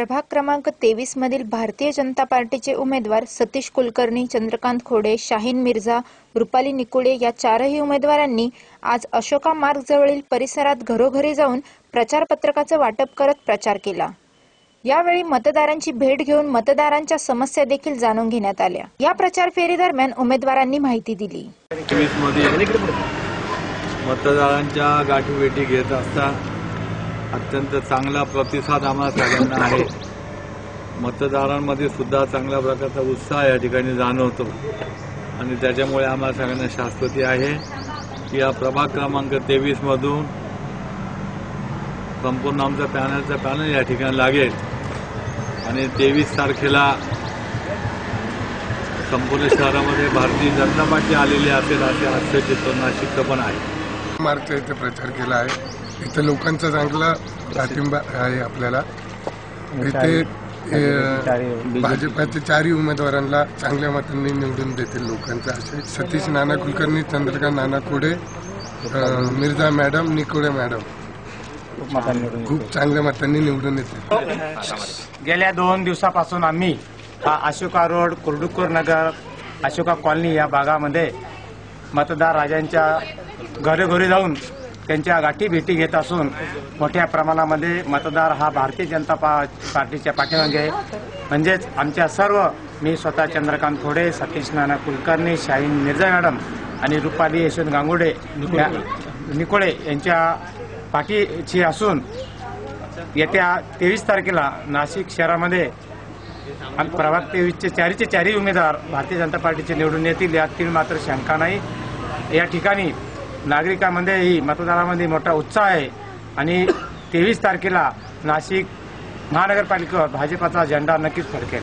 प्रभाग क्रमांक 23 मधील भारतीय जनता पार्टीचे उमेदवार सतीश कुलकर्णी, चंद्रकांत खोडे, शाहीन मिर्झा, रुपाली निकुळे या चारही उमेदवारांनी आज अशोका मार्ग जवळील परिसरात घरोघरी जाऊन प्रचार पत्रकाचं वाटप करत प्रचार केला। यावेळी मतदारांची भेट घेऊन मतदारांच्या समस्या देखील जाणून घेण्यात आल्या। या प्रचार फेरी दरम्यान उमेदवारांनी माहिती दिली। 23 मध्ये मतदारांच्या गाठीभेटी घेत असता अत्यंत चांगला प्रतिसाद आम्हाला सगळ्यांना आहे। मतदारांमध्ये सुद्धा चांगल्या प्रकारचा उत्साह या ठिकाणी जाणवतो आणि त्याच्यामुळे आम्हाला सगळ्यांना शाश्वती आहे की या प्रभाग क्रमांक 23 मधून संपूर्ण आमचा पॅनल या ठिकाणी लागेल आणि 23 तारखेला संपूर्ण शहरामध्ये भारतीय जनता पार्टी आलेली असेल असे आश्चर्यचित्र नाशिकचं पण आहे। मार्चचा इथे प्रचार केला आहे। इथे लोकांचा चांगला पाठिंबा आहे आपल्याला। इथे भाजपाच्या चारही उमेदवारांना चांगल्या मतांनी निवडून देतील लोकांचा असे सतीश नाना कुलकर्णी, चंद्रकांत नाना खोडे, मिर्झा मॅडम, निकुळे मॅडम खूप चांगल्या मतांनी निवडून येतील। गेल्या 2 दिवसापासून आम्ही हा अशोका रोड, कुर्डुकोर नगर, अशोका कॉलनी या भागामध्ये मतदार राजांच्या घरोघरी जाऊन त्यांच्या गाठी भेटी घेत असून मोठ्या प्रमाणामध्ये मतदार हा भारतीय जनता पार्टीच्या पाठीमागे आहे। म्हणजेच आमच्या सर्व मी स्वतः चंद्रकांत खोडे, सतीश नाना कुलकर्णी, शाहीन मिर्झा मॅडम आणि रुपाली यशवंत गांगुडे निकुळे यांच्या पाठीची असून येत्या 23 तारखेला नाशिक शहरामध्ये प्रभाग 23चे चारही उमेदवार भारतीय जनता पार्टीचे निवडून येतील यातील मात्र शंका नाही। या ठिकाणी नागरिकांमध्येही मतदारामध्ये मोठा उत्साह आहे आणि 23 तारखेला नाशिक महानगरपालिकेवर भाजपाचा झेंडा नक्कीच फडकेल।